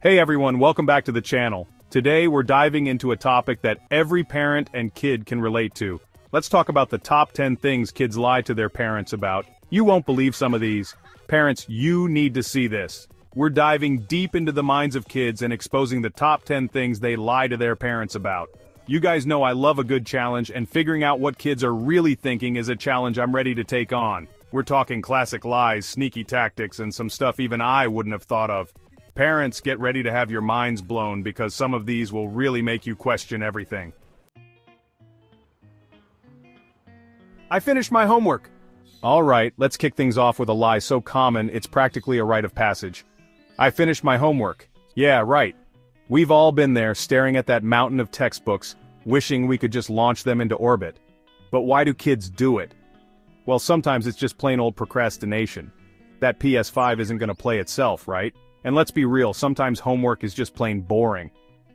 Hey everyone, welcome back to the channel. Today we're diving into a topic that every parent and kid can relate to. Let's talk about the top 10 things kids lie to their parents about. You won't believe some of these. Parents, you need to see this. We're diving deep into the minds of kids and exposing the top 10 things they lie to their parents about. You guys know I love a good challenge, and figuring out what kids are really thinking is a challenge I'm ready to take on. We're talking classic lies, sneaky tactics, and some stuff even I wouldn't have thought of. Parents, get ready to have your minds blown because some of these will really make you question everything. I finished my homework. Alright, let's kick things off with a lie so common it's practically a rite of passage. I finished my homework. Yeah, right. We've all been there staring at that mountain of textbooks, wishing we could just launch them into orbit. But why do kids do it? Well, sometimes it's just plain old procrastination. That PS5 isn't gonna play itself, right? And let's be real, sometimes homework is just plain boring.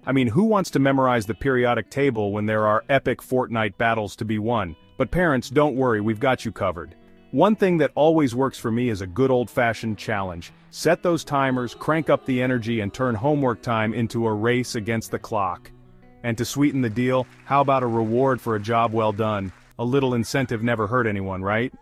I mean, who wants to memorize the periodic table when there are epic Fortnite battles to be won? But parents, don't worry, we've got you covered. One thing that always works for me is a good old-fashioned challenge. Set those timers, crank up the energy, and turn homework time into a race against the clock. And to sweeten the deal, how about a reward for a job well done? A little incentive never hurt anyone, right?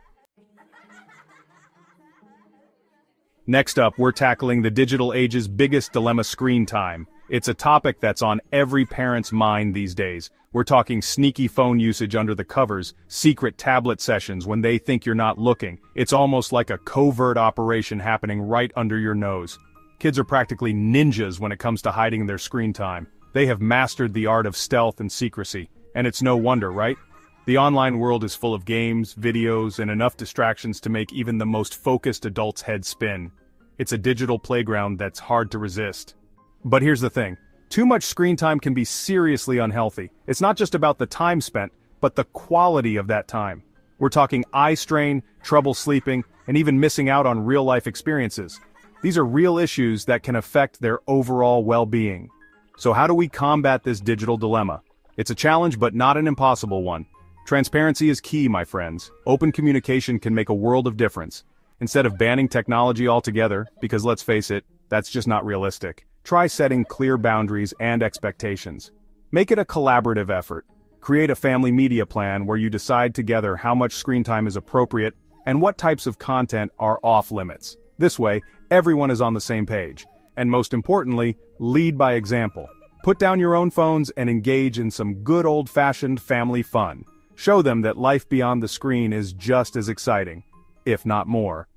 Next up, we're tackling the digital age's biggest dilemma: screen time. It's a topic that's on every parent's mind these days. We're talking sneaky phone usage under the covers, secret tablet sessions when they think you're not looking. It's almost like a covert operation happening right under your nose. Kids are practically ninjas when it comes to hiding their screen time. They have mastered the art of stealth and secrecy. And it's no wonder, right? The online world is full of games, videos, and enough distractions to make even the most focused adult's head spin. It's a digital playground that's hard to resist. But here's the thing. Too much screen time can be seriously unhealthy. It's not just about the time spent, but the quality of that time. We're talking eye strain, trouble sleeping, and even missing out on real-life experiences. These are real issues that can affect their overall well-being. So how do we combat this digital dilemma? It's a challenge, but not an impossible one. Transparency is key, my friends. Open communication can make a world of difference. Instead of banning technology altogether, because let's face it, that's just not realistic, try setting clear boundaries and expectations. Make it a collaborative effort. Create a family media plan where you decide together how much screen time is appropriate and what types of content are off limits. This way, everyone is on the same page. And most importantly, lead by example. Put down your own phones and engage in some good old-fashioned family fun. Show them that life beyond the screen is just as exciting, if not more.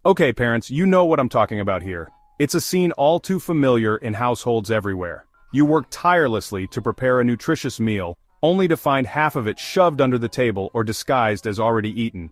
Okay parents, you know what I'm talking about here. It's a scene all too familiar in households everywhere. You work tirelessly to prepare a nutritious meal, only to find half of it shoved under the table or disguised as already eaten.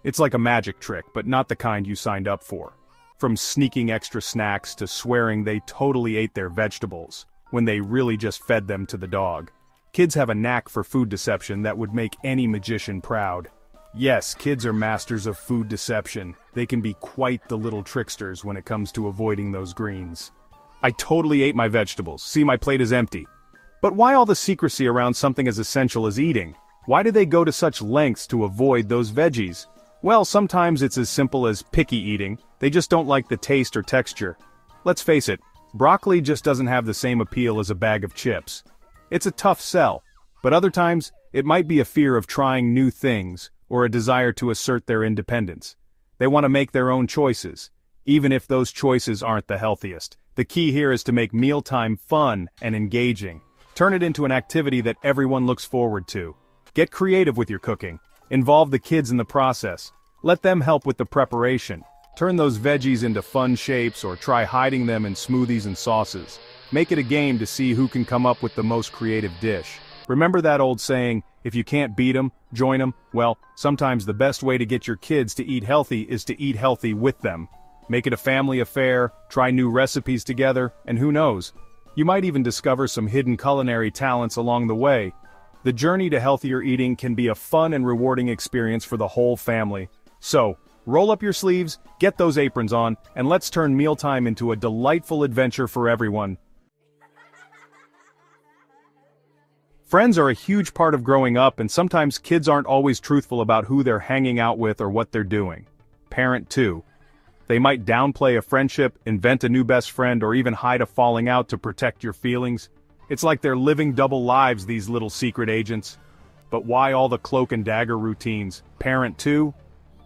It's like a magic trick, but not the kind you signed up for. From sneaking extra snacks to swearing they totally ate their vegetables, when they really just fed them to the dog. Kids have a knack for food deception that would make any magician proud. Yes, kids are masters of food deception. They can be quite the little tricksters when it comes to avoiding those greens. I totally ate my vegetables. See, my plate is empty. But why all the secrecy around something as essential as eating? Why do they go to such lengths to avoid those veggies? Well, sometimes it's as simple as picky eating. They just don't like the taste or texture. Let's face it, broccoli just doesn't have the same appeal as a bag of chips. It's a tough sell, but other times, it might be a fear of trying new things, or a desire to assert their independence. They want to make their own choices, even if those choices aren't the healthiest. The key here is to make mealtime fun and engaging. Turn it into an activity that everyone looks forward to. Get creative with your cooking. Involve the kids in the process. Let them help with the preparation. Turn those veggies into fun shapes or try hiding them in smoothies and sauces. Make it a game to see who can come up with the most creative dish. Remember that old saying, if you can't beat 'em, join 'em? Well, sometimes the best way to get your kids to eat healthy is to eat healthy with them. Make it a family affair, try new recipes together, and who knows? You might even discover some hidden culinary talents along the way. The journey to healthier eating can be a fun and rewarding experience for the whole family. So, roll up your sleeves, get those aprons on, and let's turn mealtime into a delightful adventure for everyone. Friends are a huge part of growing up, and sometimes kids aren't always truthful about who they're hanging out with or what they're doing. Parent 2. They might downplay a friendship, invent a new best friend, or even hide a falling out to protect your feelings. It's like they're living double lives, these little secret agents. But why all the cloak and dagger routines? Parent 2?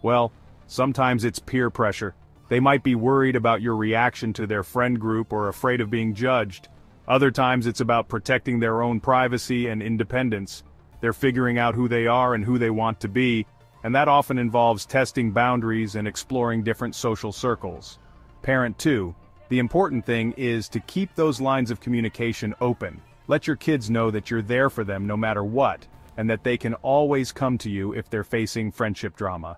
Well, sometimes it's peer pressure. They might be worried about your reaction to their friend group or afraid of being judged. Other times it's about protecting their own privacy and independence. They're figuring out who they are and who they want to be, and that often involves testing boundaries and exploring different social circles. Parent 2, the important thing is to keep those lines of communication open. Let your kids know that you're there for them no matter what, and that they can always come to you if they're facing friendship drama.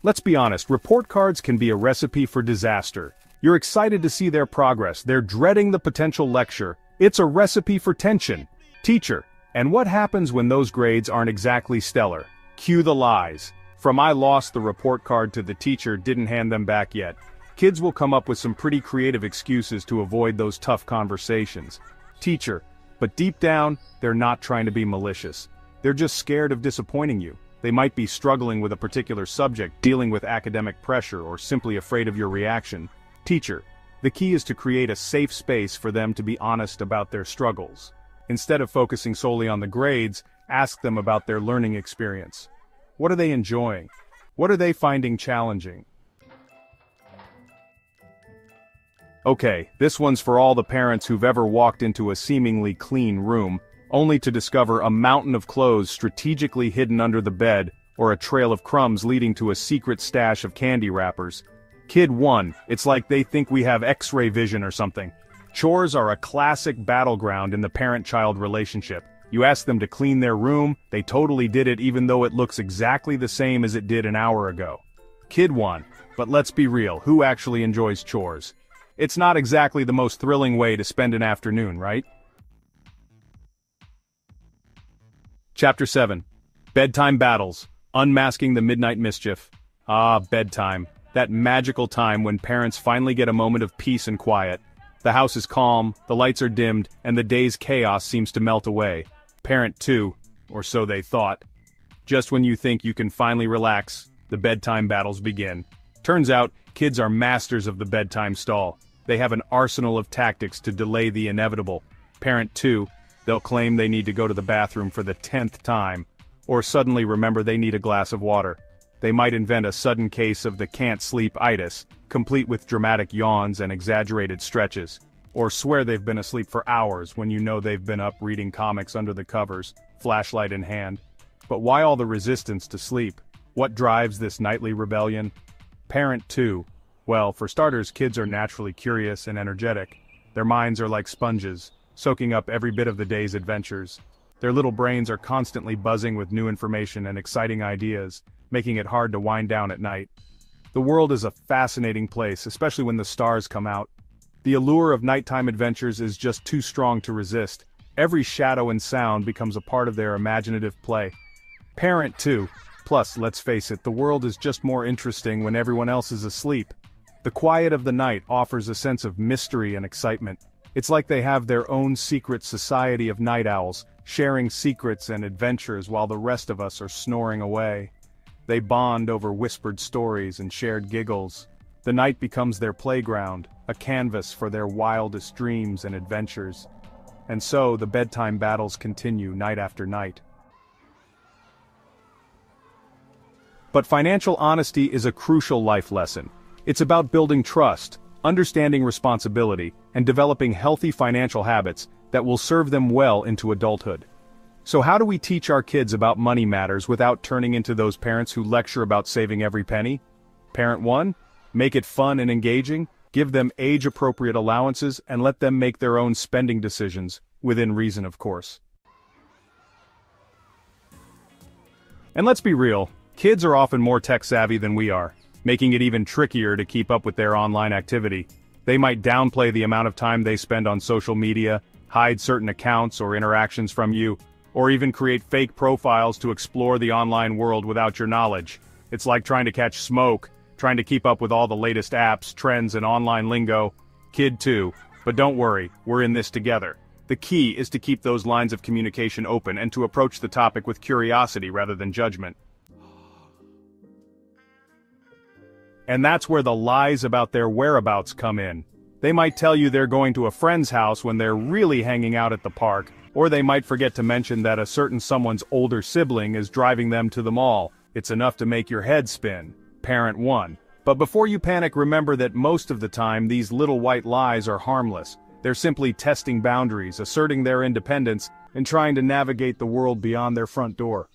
Let's be honest, report cards can be a recipe for disaster. You're excited to see their progress, they're dreading the potential lecture. It's a recipe for tension. Teacher, and what happens when those grades aren't exactly stellar? Cue the lies. From I lost the report card to the teacher didn't hand them back yet. Kids will come up with some pretty creative excuses to avoid those tough conversations. Teacher, but deep down, they're not trying to be malicious. They're just scared of disappointing you. They might be struggling with a particular subject, dealing with academic pressure, or simply afraid of your reaction. Teacher, the key is to create a safe space for them to be honest about their struggles. Instead of focusing solely on the grades, ask them about their learning experience. What are they enjoying? What are they finding challenging? Okay, this one's for all the parents who've ever walked into a seemingly clean room, only to discover a mountain of clothes strategically hidden under the bed, or a trail of crumbs leading to a secret stash of candy wrappers. Kid 1, it's like they think we have X-ray vision or something. Chores are a classic battleground in the parent-child relationship. You ask them to clean their room, they totally did it even though it looks exactly the same as it did an hour ago. Kid 1, but let's be real, who actually enjoys chores? It's not exactly the most thrilling way to spend an afternoon, right? Chapter 7. Bedtime Battles. Unmasking the Midnight Mischief. Ah, bedtime. That magical time when parents finally get a moment of peace and quiet. The house is calm, the lights are dimmed, and the day's chaos seems to melt away. Parent 2, or so they thought. Just when you think you can finally relax, the bedtime battles begin. Turns out, kids are masters of the bedtime stall. They have an arsenal of tactics to delay the inevitable. Parent 2, they'll claim they need to go to the bathroom for the 10th time, or suddenly remember they need a glass of water. They might invent a sudden case of the can't-sleep-itis, complete with dramatic yawns and exaggerated stretches, or swear they've been asleep for hours when you know they've been up reading comics under the covers, flashlight in hand. But why all the resistance to sleep? What drives this nightly rebellion? Parent 2. Well, for starters, kids are naturally curious and energetic. Their minds are like sponges, soaking up every bit of the day's adventures. Their little brains are constantly buzzing with new information and exciting ideas, making it hard to wind down at night. The world is a fascinating place, especially when the stars come out. The allure of nighttime adventures is just too strong to resist. Every shadow and sound becomes a part of their imaginative play. Parent 2. Plus, let's face it, the world is just more interesting when everyone else is asleep. The quiet of the night offers a sense of mystery and excitement. It's like they have their own secret society of night owls, sharing secrets and adventures while the rest of us are snoring away. They bond over whispered stories and shared giggles. The night becomes their playground, a canvas for their wildest dreams and adventures. And so the bedtime battles continue night after night. But financial honesty is a crucial life lesson. It's about building trust, understanding responsibility, and developing healthy financial habits that will serve them well into adulthood. So how do we teach our kids about money matters without turning into those parents who lecture about saving every penny? Parent 1, make it fun and engaging, give them age-appropriate allowances, and let them make their own spending decisions, within reason of course. And let's be real, kids are often more tech-savvy than we are, making it even trickier to keep up with their online activity. They might downplay the amount of time they spend on social media, hide certain accounts or interactions from you, or even create fake profiles to explore the online world without your knowledge. It's like trying to catch smoke, trying to keep up with all the latest apps, trends, and online lingo. Kid 2, but don't worry, we're in this together. The key is to keep those lines of communication open and to approach the topic with curiosity rather than judgment. And that's where the lies about their whereabouts come in. They might tell you they're going to a friend's house when they're really hanging out at the park, or they might forget to mention that a certain someone's older sibling is driving them to the mall. It's enough to make your head spin. Parent 1. But before you panic, remember that most of the time these little white lies are harmless. They're simply testing boundaries, asserting their independence, and trying to navigate the world beyond their front door.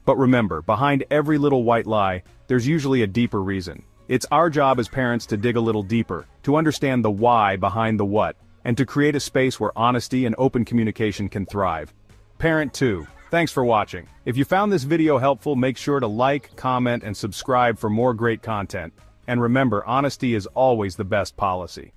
But remember, behind every little white lie, there's usually a deeper reason. It's our job as parents to dig a little deeper, to understand the why behind the what, and to create a space where honesty and open communication can thrive. Parent 2. Thanks for watching. If you found this video helpful, make sure to like, comment, and subscribe for more great content. And remember, honesty is always the best policy.